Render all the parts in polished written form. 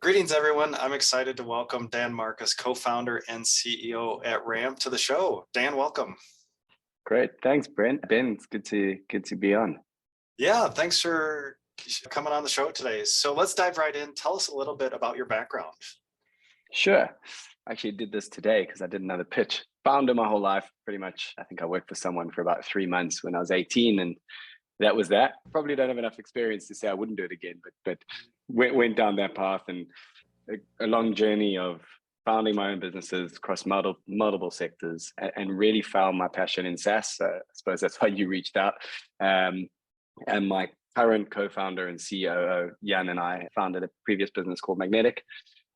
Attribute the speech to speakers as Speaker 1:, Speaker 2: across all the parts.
Speaker 1: Greetings, everyone. I'm excited to welcome Dan Marcus, co-founder and CEO at Ramp, to the show. Dan, welcome.
Speaker 2: Great. Thanks, Brent. Ben, it's good to be on.
Speaker 1: Yeah, thanks for coming on the show today. So let's dive right in. Tell us a little bit about your background.
Speaker 2: Sure. I actually did this today because I did another pitch. Founder my whole life, pretty much. I think I worked for someone for about 3 months when I was 18, and that was that. Probably don't have enough experience to say I wouldn't do it again, but went down that path, and a long journey of founding my own businesses across multiple sectors, and really found my passion in SaaS. I suppose that's why you reached out. And my current co-founder and COO, Jan, and I founded a previous business called Magnetic,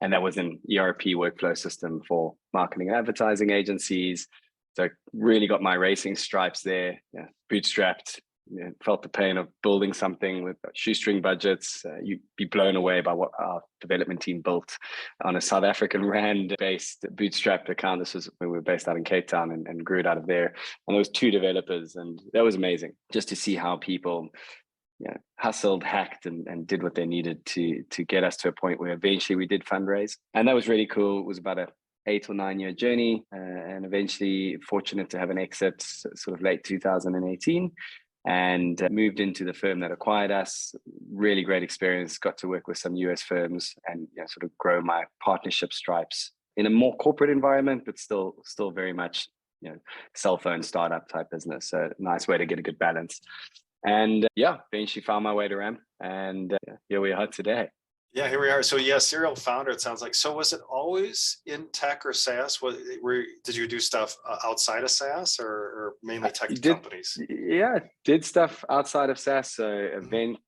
Speaker 2: and that was an ERP workflow system for marketing and advertising agencies. So really got my racing stripes there, bootstrapped. Felt the pain of building something with shoestring budgets. You'd be blown away by what our development team built on a South African rand-based bootstrapped account. This was when we were based out in Cape Town, and grew it out of there. And there was 2 developers, and that was amazing just to see how people hustled, hacked, and did what they needed to get us to a point where eventually we did fundraise. And that was really cool. It was about a 8 or 9 year journey, and eventually fortunate to have an exit sort of late 2018. And moved into the firm that acquired us. Really great experience. Got to work with some US firms and sort of grow my partnership stripes in a more corporate environment, but still very much cell phone startup type business. So nice way to get a good balance. And eventually found my way to Ramp, and here we are today.
Speaker 1: Yeah, here we are. So serial founder, it sounds like. So was it always in tech or SaaS? Did you do stuff outside of SaaS or mainly tech companies?
Speaker 2: Yeah, did stuff outside of SaaS. So event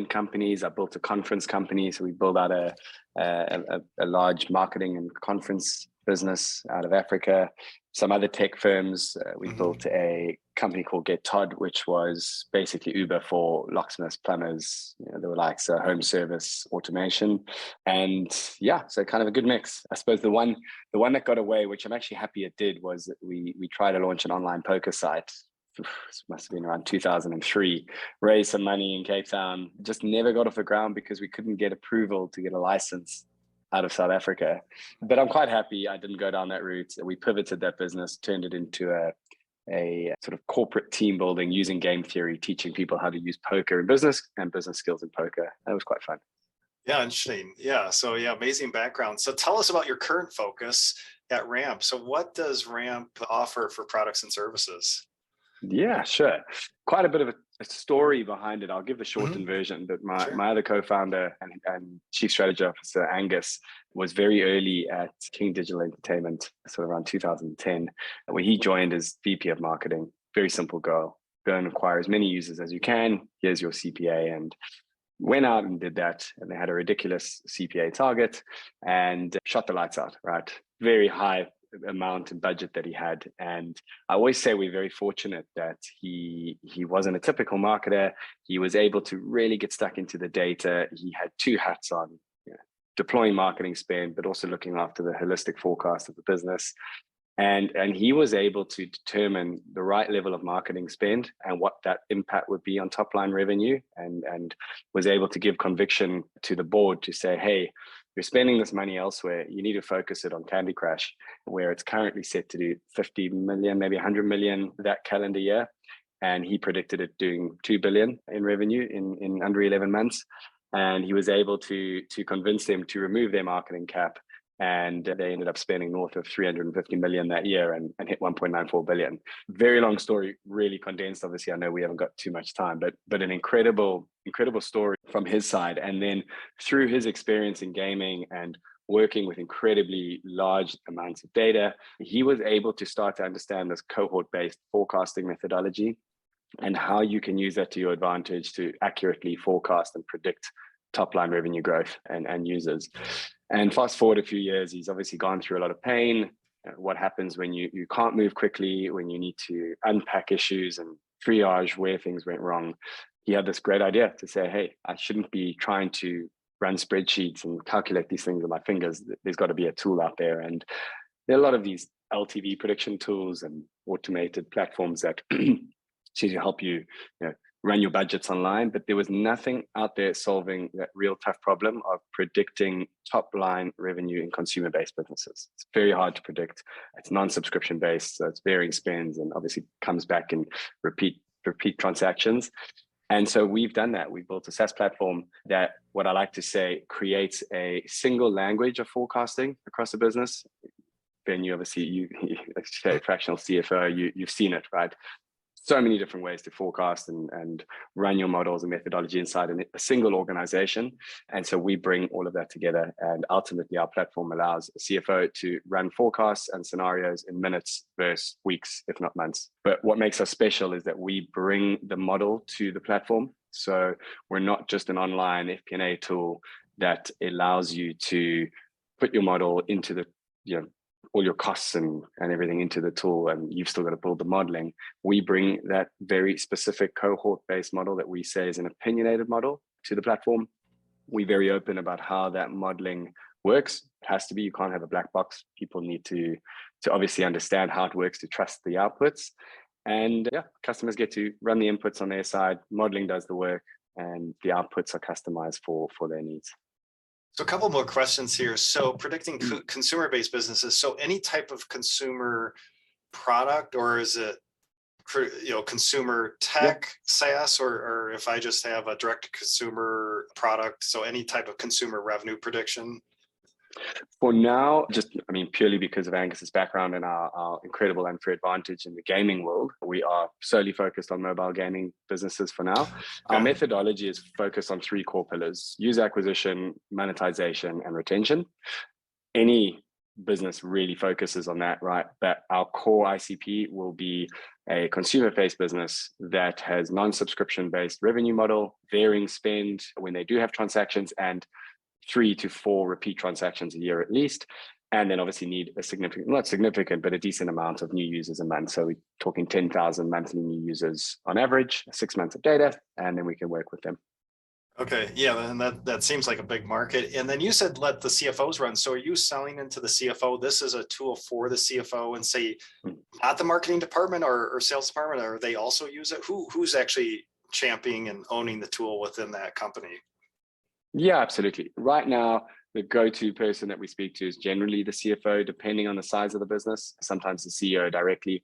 Speaker 2: companies. I built a conference company. So we built out a large marketing and conference business out of Africa. Some other tech firms. We built a company called Get Todd, which was basically Uber for locksmiths, plumbers. They were like home service automation, and so kind of a good mix. I suppose the one that got away, which I'm actually happy it did, was that we tried to launch an online poker site. This must have been around 2003. Raised some money in Cape Town, just never got off the ground because we couldn't get approval to get a license out of South Africa. But I'm quite happy I didn't go down that route. We pivoted that business, turned it into a sort of corporate team building using game theory, teaching people how to use poker in business and business skills in poker. That was quite fun.
Speaker 1: Yeah, interesting. Yeah, so amazing background. So tell us about your current focus at Ramp. So what does Ramp offer for products and services?
Speaker 2: Yeah, sure. Quite a bit of a story behind it. I'll give the shortened version, but my other co-founder and chief strategy officer, Angus, was very early at King Digital Entertainment, sort of around 2010, where he joined as VP of marketing. Very simple goal. Go and acquire as many users as you can. Here's your CPA. And went out and did that. And they had a ridiculous CPA target and shot the lights out, right? Very high amount and budget that he had. And I always say we're very fortunate that he wasn't a typical marketer. He was able to really get stuck into the data. He had 2 hats on, deploying marketing spend, but also looking after the holistic forecast of the business. And he was able to determine the right level of marketing spend and what that impact would be on top line revenue, and was able to give conviction to the board to say, hey, you're spending this money elsewhere. You need to focus it on Candy Crush, where it's currently set to do 50 million, maybe 100 million that calendar year. And he predicted it doing 2 billion in revenue in under 11 months. And he was able to convince them to remove their marketing cap. And they ended up spending north of 350 million that year and hit 1.94 billion. Very long story, really condensed. Obviously, I know we haven't got too much time, but an incredible story from his side. And then through his experience in gaming and working with incredibly large amounts of data, he was able to start to understand this cohort-based forecasting methodology and how you can use that to your advantage to accurately forecast and predict top-line revenue growth and users. And fast forward a few years, he's obviously gone through a lot of pain. What happens when you can't move quickly, when you need to unpack issues and triage where things went wrong. He had this great idea to say, hey, I shouldn't be trying to run spreadsheets and calculate these things with my fingers. There's got to be a tool out there. And there are a lot of these LTV prediction tools and automated platforms that help you run your budgets online, but there was nothing out there solving that real tough problem of predicting top line revenue in consumer-based businesses. It's very hard to predict. It's non-subscription based, so it's varying spends and obviously comes back in repeat transactions. And so we've done that. We built a SaaS platform that, what I like to say, creates a single language of forecasting across the business. Ben, you obviously, like you say, fractional CFO, you've seen it, right? So many different ways to forecast and run your models and methodology inside a single organization. And so we bring all of that together. And ultimately, our platform allows a CFO to run forecasts and scenarios in minutes versus weeks, if not months. But what makes us special is that we bring the model to the platform. So we're not just an online FP&A tool that allows you to put your model into the, all your costs and everything into the tool, and you've still got to build the modeling. We bring that very specific cohort-based model that we say is an opinionated model to the platform. We're very open about how that modeling works. It has to be, you can't have a black box. People need to obviously understand how it works, to trust the outputs. And customers get to run the inputs on their side, modeling does the work, and the outputs are customized for their needs.
Speaker 1: So a couple more questions here. So predicting consumer-based businesses. So any type of consumer product, or is it, consumer tech, SaaS, or if I just have a direct consumer product, so any type of consumer revenue prediction?
Speaker 2: For now, purely because of Angus's background and our incredible unfair advantage in the gaming world, we are solely focused on mobile gaming businesses for now. Our methodology is focused on 3 core pillars: user acquisition, monetization, and retention. Any business really focuses on that, right? But our core ICP will be a consumer-based business that has non-subscription based revenue model, varying spend when they do have transactions, and 3 to 4 repeat transactions a year at least. And then obviously need a significant, not significant, but a decent amount of new users a month. So we're talking 10,000 monthly new users on average, 6 months of data, and then we can work with them.
Speaker 1: Okay, yeah, and that seems like a big market. And then you said let the CFOs run. So are you selling into the CFO? This is a tool for the CFO, and say not the marketing department or sales department, or they also use it? Who's actually championing and owning the tool within that company?
Speaker 2: Yeah, absolutely. Right now, the go-to person that we speak to is generally the CFO, depending on the size of the business, sometimes the CEO directly.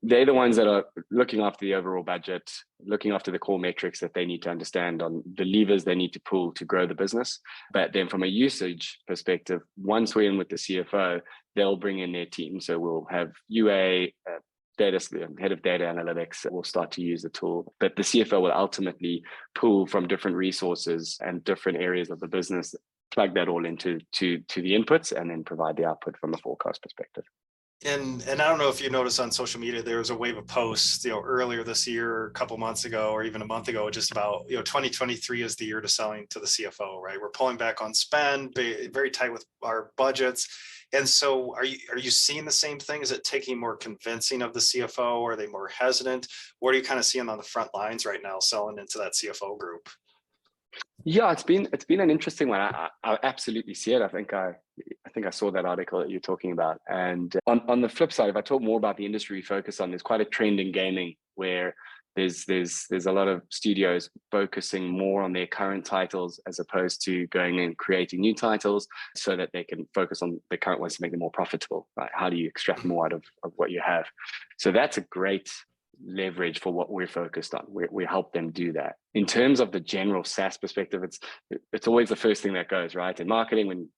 Speaker 2: They're the ones that are looking after the overall budget, looking after the core metrics that they need to understand on the levers they need to pull to grow the business. But then from a usage perspective, once we're in with the CFO, they'll bring in their team. So we'll have UA, head of data analytics will start to use the tool, but the CFO will ultimately pull from different resources and different areas of the business, plug that all into the inputs, and then provide the output from a forecast perspective.
Speaker 1: And I don't know if you noticed on social media, there was a wave of posts, earlier this year, a couple months ago, or even a month ago, just about, 2023 is the year to selling to the CFO, right? We're pulling back on spend, very tight with our budgets. And so are you seeing the same thing? Is it taking more convincing of the CFO? Are they more hesitant? What are you kind of seeing on the front lines right now selling into that CFO group?
Speaker 2: Yeah, it's been an interesting one. I absolutely see it. I think I saw that article that you're talking about. And on the flip side, if I talk more about the industry we focus on, there's quite a trend in gaming where there's a lot of studios focusing more on their current titles as opposed to going and creating new titles so that they can focus on the current ones to make them more profitable. Right? How do you extract more out of what you have? So that's a great leverage for what we're focused on. We help them do that. In terms of the general SaaS perspective, it's always the first thing that goes, right? In marketing, when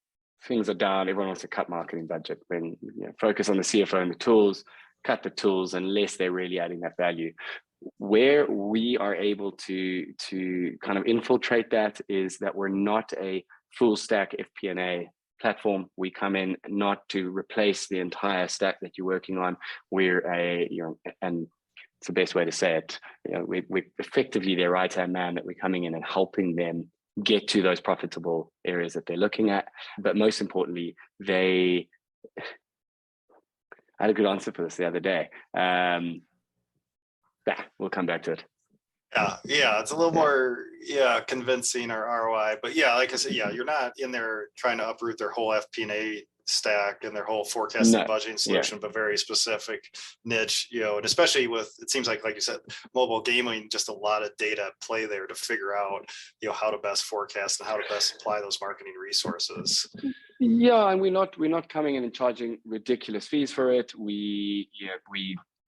Speaker 2: things are down, everyone wants to cut marketing budget. When focus on the CFO and the tools, cut the tools unless they're really adding that value. Where we are able to kind of infiltrate that is that we're not a full stack FP&A platform. We come in not to replace the entire stack that you're working on. We're and it's the best way to say it. We're effectively their right-hand man, that we're coming in and helping them get to those profitable areas that they're looking at. But most importantly, I had a good answer for this the other day. We'll come back to it.
Speaker 1: Yeah, it's a little more convincing or ROI, but yeah, like I said, you're not in there trying to uproot their whole FP&A stack and their whole forecasting
Speaker 2: No,
Speaker 1: budgeting
Speaker 2: yeah,
Speaker 1: solution, but very specific niche, and especially with, it seems like you said, mobile gaming, just a lot of data at play there to figure out, how to best forecast and how to best apply those marketing resources.
Speaker 2: yeah, and we're not coming in and charging ridiculous fees for it.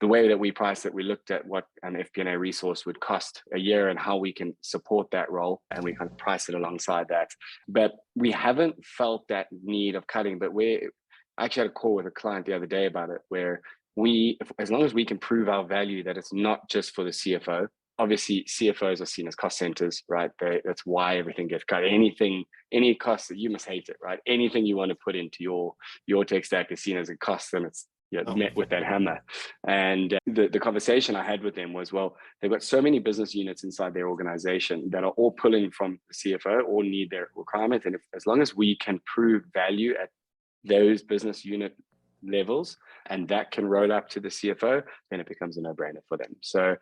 Speaker 2: The way that we price it, we looked at what an FP&A resource would cost a year and how we can support that role, and we kind of price it alongside that. But we haven't felt that need of cutting. But I actually had a call with a client the other day about it, where as long as we can prove our value, that it's not just for the CFO. Obviously, CFOs are seen as cost centers, right? That's why everything gets cut. Any cost that you must hate it, right? Anything you want to put into your tech stack is seen as a cost, and it's met with that hammer. And the conversation I had with them was, well, they've got so many business units inside their organization that are all pulling from the CFO or need their requirement. And as long as we can prove value at those business unit levels, and that can roll up to the CFO, then it becomes a no-brainer for them. So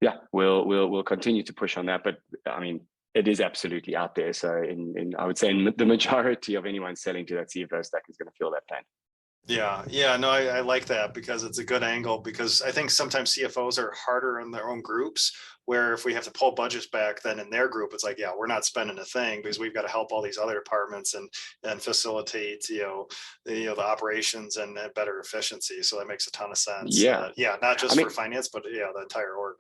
Speaker 2: yeah, we'll continue to push on that. But I mean, it is absolutely out there. So I would say the majority of anyone selling to that CFO stack is going to feel that pain.
Speaker 1: Yeah, no, I like that because it's a good angle, because I think sometimes CFOs are harder in their own groups, where if we have to pull budgets back, then in their group, it's like, we're not spending a thing because we've got to help all these other departments and facilitate, the operations and better efficiency. So that makes a ton of sense.
Speaker 2: Yeah.
Speaker 1: Not just for finance, but the entire org.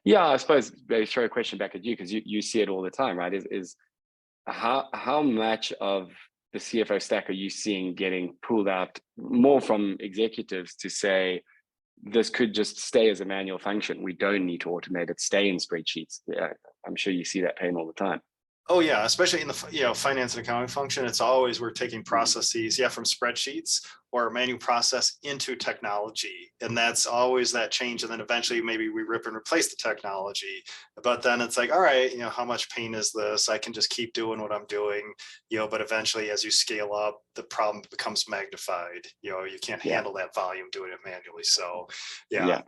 Speaker 2: Yeah, I suppose I throw a question back at you, because you see it all the time, right? Is how much of the CFO stack are you seeing getting pulled out more from executives to say, this could just stay as a manual function. We don't need to automate it, stay in spreadsheets. Yeah, I'm sure you see that pain all the time.
Speaker 1: Oh yeah, especially in the finance and accounting function, it's always we're taking processes from spreadsheets or manual process into technology, and that's always that change. And then eventually maybe we rip and replace the technology, but then it's like, all right, how much pain is this? I can just keep doing what I'm doing, but eventually as you scale up, the problem becomes magnified. You can't handle that volume doing it manually. So yeah,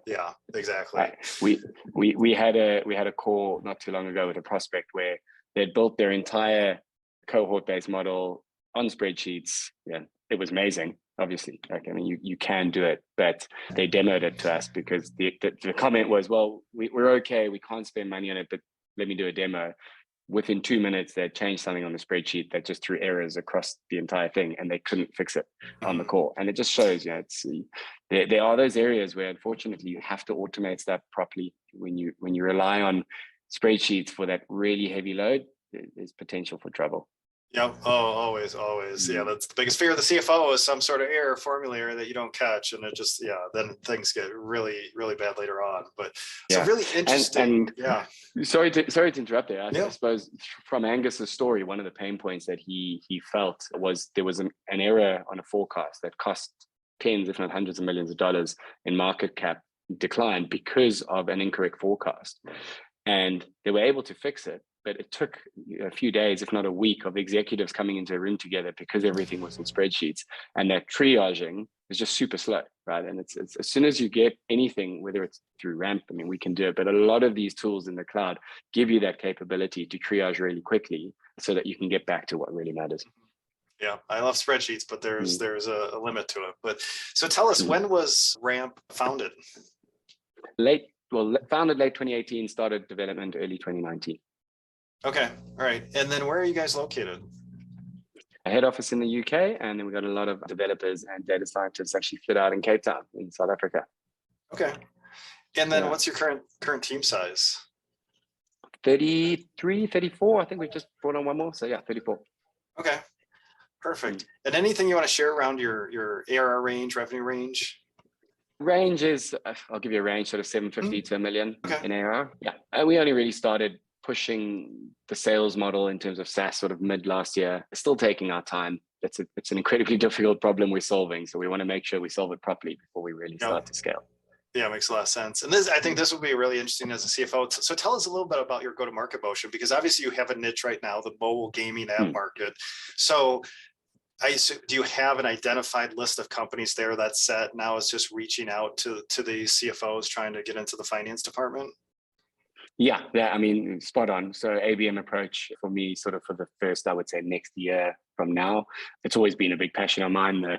Speaker 1: exactly.
Speaker 2: We had a call not too long ago with a prospect where they'd built their entire cohort-based model on spreadsheets. Yeah, it was amazing. Obviously, you can do it, but they demoed it to us because the comment was, well, we're okay. We can't spend money on it, but let me do a demo. Within 2 minutes, they changed something on the spreadsheet that just threw errors across the entire thing, and they couldn't fix it on the call. And it just shows, there are those areas where unfortunately you have to automate stuff properly. When you rely on spreadsheets for that really heavy load, there's potential for trouble.
Speaker 1: Yep. Oh, always. Yeah, that's the biggest fear of the CFO, is some sort of error, formula error that you don't catch, and it just then things get really, really bad later on. But so really interesting.
Speaker 2: And sorry to interrupt there. I suppose from Angus's story, one of the pain points that he felt was there was an error on a forecast that cost tens, if not hundreds of millions of dollars in market cap decline because of an incorrect forecast. And they were able to fix it, but it took a few days, if not a week, of executives coming into a room together because everything was in spreadsheets. And that triaging is just super slow, right? And it's as soon as you get anything, whether it's through RAMP, we can do it, but a lot of these tools in the cloud give you that capability to triage really quickly so that you can get back to what really matters.
Speaker 1: Yeah, I love spreadsheets, but there's a limit to it. But so tell us, when was RAMP founded?
Speaker 2: Founded late 2018, started development early 2019.
Speaker 1: Okay, all right. And then where are you guys located?
Speaker 2: A head office in the UK, and then we got a lot of developers and data scientists actually fit out in Cape Town in South Africa.
Speaker 1: Okay. And then what's your current team size?
Speaker 2: 33, 34. I think we just brought on one more. So 34.
Speaker 1: Okay, perfect. And anything you want to share around your ARR range, revenue range?
Speaker 2: Range is, I'll give you a range, sort of 750 to $1 million in ARR. Yeah, and we only really started pushing the sales model in terms of SaaS sort of mid last year. It's still taking our time. It's an incredibly difficult problem we're solving, so we want to make sure we solve it properly before we really start to scale. Yeah,
Speaker 1: it makes a lot of sense. And I think this will be really interesting as a CFO. So tell us a little bit about your go-to-market motion, because obviously you have a niche right now, the mobile gaming app market. So do you have an identified list of companies there that's set? Now it's just reaching out to the CFOs trying to get into the finance department?
Speaker 2: Yeah, I mean, spot on. So ABM approach for me, sort of for the first, I would say next year from now, it's always been a big passion of mine,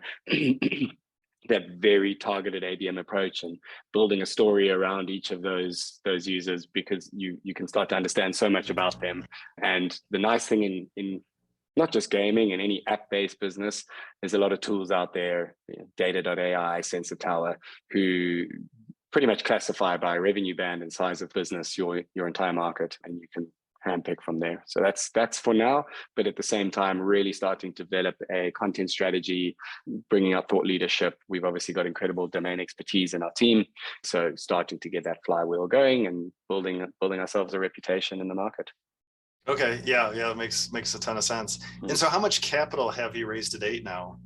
Speaker 2: that very targeted ABM approach and building a story around each of those users, because you can start to understand so much about them. And the nice thing in not just gaming, and any app-based business, there's a lot of tools out there, data.ai, Sensor Tower, who pretty much classify by revenue band and size of business your entire market, and you can handpick from there. So that's for now, but at the same time, really starting to develop a content strategy, bringing up thought leadership. We've obviously got incredible domain expertise in our team, so starting to get that flywheel going and building ourselves a reputation in the market.
Speaker 1: Okay, yeah, it makes a ton of sense. And so how much capital have you raised to date now?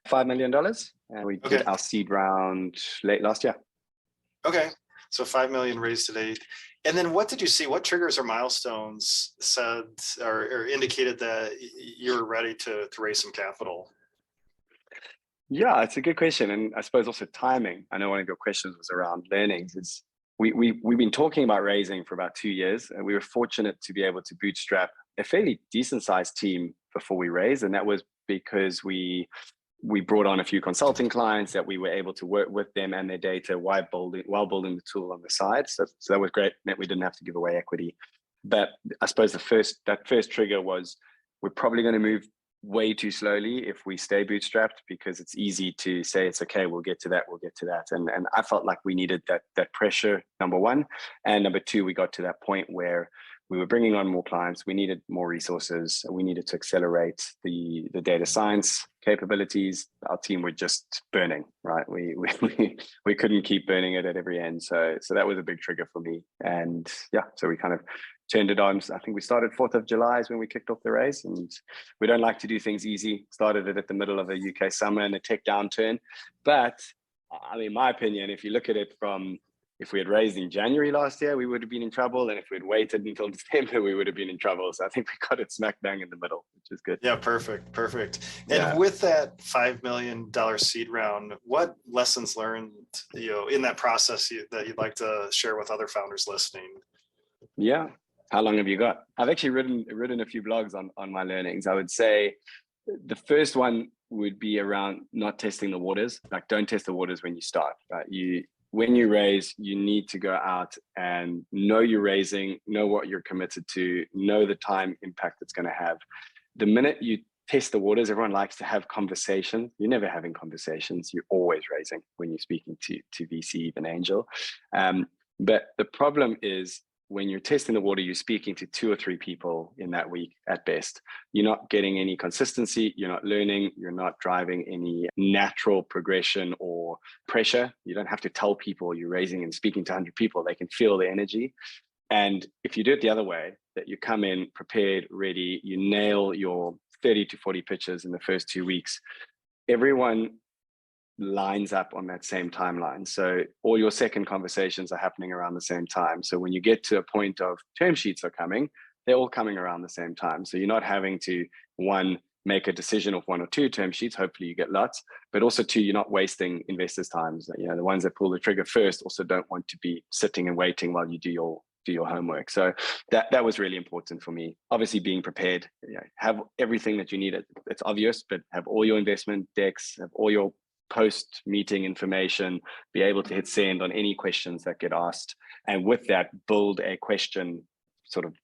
Speaker 2: $5 million, and we did our seed round late last year.
Speaker 1: Okay, so 5 million raised to date. And then what did you see? What triggers or milestones said or indicated that you're ready to raise some capital?
Speaker 2: Yeah, it's a good question. And I suppose also timing. I know one of your questions was around learnings. We've been talking about raising for about 2 years, and we were fortunate to be able to bootstrap a fairly decent sized team before we raised. And that was because we brought on a few consulting clients that we were able to work with them and their data while building the tool on the side. So that was great. Meant we didn't have to give away equity. But I suppose that first trigger was, we're probably going to move way too slowly if we stay bootstrapped, because it's easy to say it's okay, we'll get to that. And I felt like we needed that pressure, number one. And number two, we got to that point where we were bringing on more clients, we needed more resources, we needed to accelerate the data science capabilities. Our team were just burning, right? We couldn't keep burning it at every end. So that was a big trigger for me. And yeah, so we kind of turned it on. I think we started 4th of July is when we kicked off the race, and we don't like to do things easy. Started it at the middle of a UK summer and a tech downturn. But I mean, my opinion, if you look at it from, if we had raised in January last year, we would have been in trouble. And if we had waited until December, we would have been in trouble. So I think we got it smack bang in the middle, which is good.
Speaker 1: Yeah, perfect. And with that $5 million seed round, what lessons learned, in that process that you'd like to share with other founders listening?
Speaker 2: Yeah. How long have you got? I've actually written a few blogs on my learnings. I would say the first one would be around not testing the waters. Like, don't test the waters when you start, right? When you raise, you need to go out and know you're raising, know what you're committed to, know the time impact it's going to have. The minute you test the waters, everyone likes to have conversations. You're never having conversations. You're always raising when you're speaking to VC, even angel. But the problem is, when you're testing the water, you're speaking to 2 or 3 people in that week at best. You're not getting any consistency. You're not learning. You're not driving any natural progression or pressure. You don't have to tell people you're raising and speaking to 100 people. They can feel the energy. And if you do it the other way, that you come in prepared, ready, you nail your 30 to 40 pitches in the first 2 weeks, everyone lines up on that same timeline. So all your second conversations are happening around the same time. So when you get to a point of term sheets are coming, they're all coming around the same time. So you're not having to, one, make a decision of 1 or 2 term sheets. Hopefully you get lots, but also 2, you're not wasting investors' time. The ones that pull the trigger first also don't want to be sitting and waiting while you do your homework. So that was really important for me. Obviously being prepared, have everything that you need. It's obvious, but have all your investment decks, have all your post-meeting information, be able to hit send on any questions that get asked. And with that, build a question, sort of,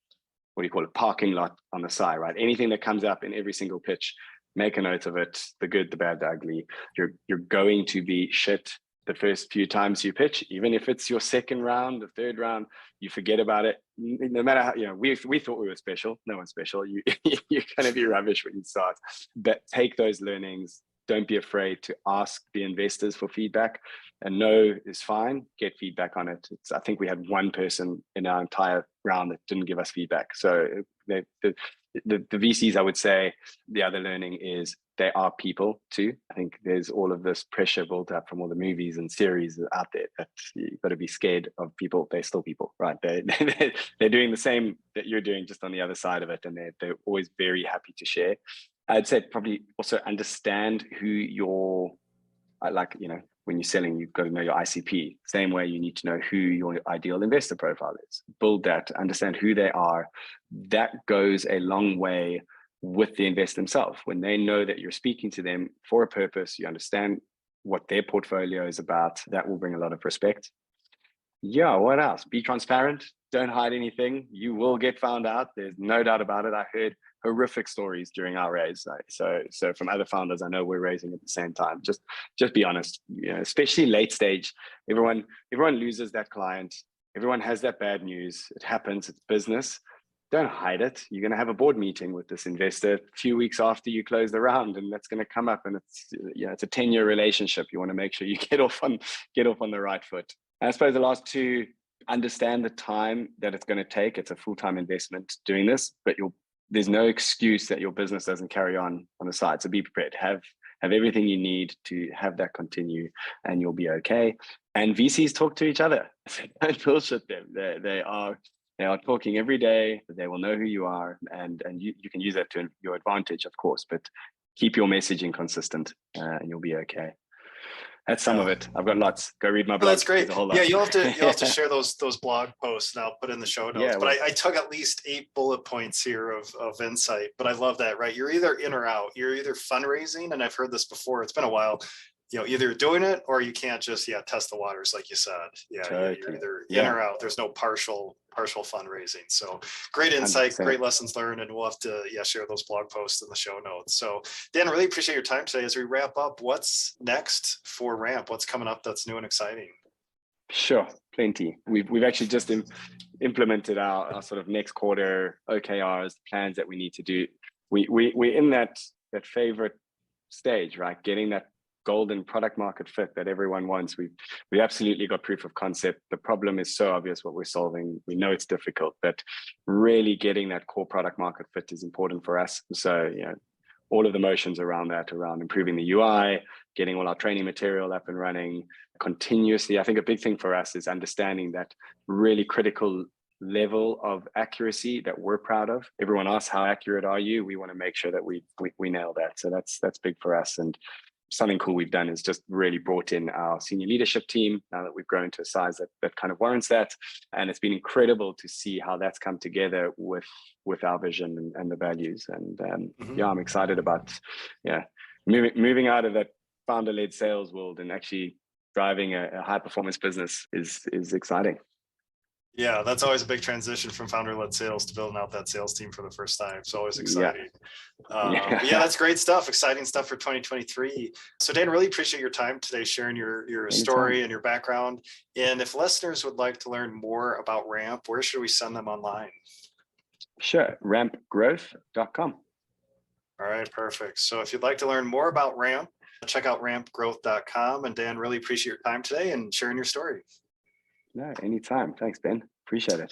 Speaker 2: what do you call it, parking lot on the side, right? Anything that comes up in every single pitch, make a note of it, the good, the bad, the ugly. You're going to be shit the first few times you pitch, even if it's your second round, the third round, you forget about it. No matter how, we thought we were special. No one's special. You're going to be rubbish when you start. But take those learnings. Don't be afraid to ask the investors for feedback, and no is fine. Get feedback on it. I think we had 1 person in our entire round that didn't give us feedback. So the VCs, I would say, the other learning is they are people too. I think there's all of this pressure built up from all the movies and series out there that you've got to be scared of people. They're still people, right? They're doing the same that you're doing, just on the other side of it, and they're always very happy to share. I'd say probably also understand who your, when you're selling, you've got to know your ICP. Same way you need to know who your ideal investor profile is. Build that, understand who they are. That goes a long way with the investor themselves. When they know that you're speaking to them for a purpose, you understand what their portfolio is about, that will bring a lot of respect. Yeah, what else? Be transparent. Don't hide anything. You will get found out. There's no doubt about it. I heard horrific stories during our raise. So from other founders, I know we're raising at the same time. Just be honest. You know, especially late stage. Everyone loses that client. Everyone has that bad news. It happens. It's business. Don't hide it. You're going to have a board meeting with this investor a few weeks after you close the round, and that's going to come up. And it's a 10-year relationship. You want to make sure you get off on the right foot. I suppose the last two, understand the time that it's going to take. It's a full-time investment doing this, but there's no excuse that your business doesn't carry on the side. So be prepared. Have everything you need to have that continue, and you'll be okay. And VCs talk to each other. Don't bullshit them. They are talking every day. They will know who you are, and you can use that to your advantage, of course. But keep your messaging consistent, and you'll be okay. That's some of it. I've got lots. Go read my blog.
Speaker 1: That's great. Yeah, you'll have to share those blog posts, and I'll put in the show notes. Yeah, but I took at least 8 bullet points here of insight. But I love that, right? You're either in or out. You're either fundraising, and I've heard this before. It's been a while. You know, either doing it or you can't just test the waters, like you said. Yeah, totally. You're either in or out. There's no partial fundraising. So great insight, 100%. Great lessons learned, and we'll have to share those blog posts in the show notes. So Dan, really appreciate your time today. As we wrap up, what's next for Ramp? What's coming up that's new and exciting?
Speaker 2: Sure, plenty. We've actually just implemented our sort of next quarter OKRs, plans that we need to do. We're in that favorite stage, right? Getting that golden product market fit that everyone wants. We absolutely got proof of concept. The problem is so obvious what we're solving. We know it's difficult, but really getting that core product market fit is important for us. So, all of the motions around that, around improving the UI, getting all our training material up and running continuously. I think a big thing for us is understanding that really critical level of accuracy that we're proud of. Everyone asks, how accurate are you? We want to make sure that we nail that. So that's big for us. And something cool we've done is just really brought in our senior leadership team now that we've grown to a size that kind of warrants that. And it's been incredible to see how that's come together with our vision and the values. And I'm excited about moving out of that founder-led sales world and actually driving a high-performance business is exciting.
Speaker 1: Yeah, that's always a big transition from founder-led sales to building out that sales team for the first time. It's always exciting. Yeah, that's great stuff. Exciting stuff for 2023. So Dan, really appreciate your time today, sharing your story and your background. And if listeners would like to learn more about Ramp, where should we send them online? Sure,
Speaker 2: rampgrowth.com.
Speaker 1: All right, perfect. So if you'd like to learn more about Ramp, check out rampgrowth.com. And Dan, really appreciate your time today and sharing your story.
Speaker 2: No, anytime. Thanks, Ben. Appreciate it.